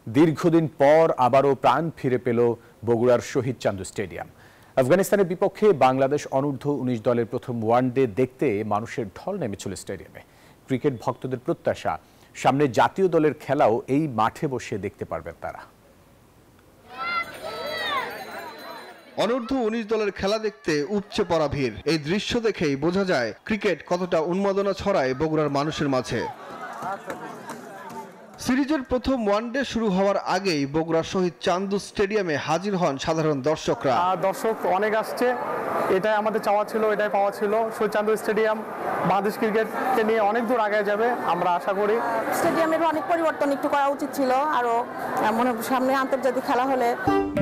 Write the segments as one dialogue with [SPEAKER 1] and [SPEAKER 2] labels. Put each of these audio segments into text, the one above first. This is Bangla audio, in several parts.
[SPEAKER 1] দীর্ঘদিন পর আবারও প্রাণ ফিরে পেল বগুড়ার শহীদ চান্দু স্টেডিয়াম। আফগানিস্তানের বিপক্ষে বাংলাদেশ অনূর্ধ্ব-19 দলের প্রথম ওয়ানডে দেখতে মানুষের ঢল নেমেছিল স্টেডিয়ামে। ক্রিকেট ভক্তদের প্রত্যাশা, সামনে জাতীয় দলের খেলাও এই মাঠে বসে দেখতে পারবেন তারা।
[SPEAKER 2] অনূর্ধ্ব-19 দলের খেলা দেখতে উপচে পড়া ভিড়। এই দৃশ্য দেখেই বোঝা যায় ক্রিকেট কতটা উন্মাদনা ছড়ায় বগুড়ার মানুষের মাঝে। সিরিজের প্রথম ওয়ানডে শুরু হওয়ার আগেই বগুড়া শহীদ চান্দু স্টেডিয়ামে হাজির হন সাধারণ দর্শকরা।
[SPEAKER 3] দর্শক অনেক আসছে, এটাই আমাদের চাওয়া ছিল, এটাই পাওয়া ছিল। শহীদ চান্দু স্টেডিয়াম বাংলাদেশ ক্রিকেটকে নিয়ে অনেক দূর আগে যাবে আমরা আশা করি।
[SPEAKER 4] স্টেডিয়ামের অনেক পরিবর্তন একটু করা উচিত ছিল, আরো মনে সামনে আন্তর্জাতিক খেলা হলে।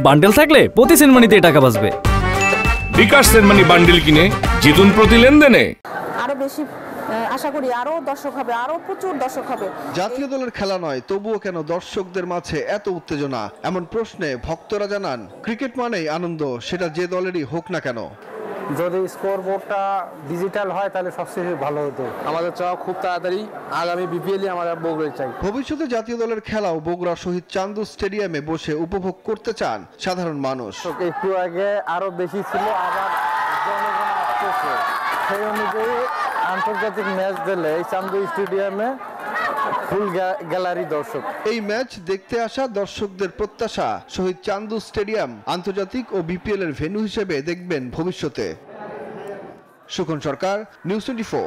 [SPEAKER 5] বান্ডেল থাকলে প্রতি সেনমানিতে টাকা বাঁচবে।
[SPEAKER 6] বিকাশ সেনমানি বান্ডেল কিনে জিতুন প্রতি লেনদেনে।
[SPEAKER 4] আরো বেশি আশা করি আরো দর্শক হবে, আরো প্রচুর দর্শক হবে।
[SPEAKER 2] জাতীয় দলের খেলা নয়, তবুও কেন দর্শকদের মাঝে এত উত্তেজনা? এমন প্রশ্নে ভক্তরা জানান, ক্রিকেট মানেই আনন্দ, সেটা যে দলেরই হোক না কেন।
[SPEAKER 3] যদি স্কোর বোর্ডটা ডিজিটাল হয় তাহলে সবচেয়ে ভালো হতো। আমাদের চাওয়া খুব তাড়াতাড়ি আগামী বিপিএল আমরা বগুড়ায় চাই।
[SPEAKER 2] ভবিষ্যতে জাতীয় দলের খেলাও বগুড়া শহীদ চান্দু স্টেডিয়ামে বসে উপভোগ করতে চান সাধারণ মানুষ।
[SPEAKER 3] একটু আগে আরো বেশি ছিল, আবার জনগণ আসতেছে, সেই অনুযায়ী আন্তর্জাতিক ম্যাচ দিলে এই চান্দু স্টেডিয়ামে ফুল গ্যালারি দর্শক।
[SPEAKER 2] এই ম্যাচ দেখতে আসা দর্শকদের প্রত্যাশা, শহীদ চান্দু স্টেডিয়াম আন্তর্জাতিক ও বিপিএল এর ভেন্যু হিসেবে দেখবেন ভবিষ্যতে। সুখন সরকার, নিউজ 24।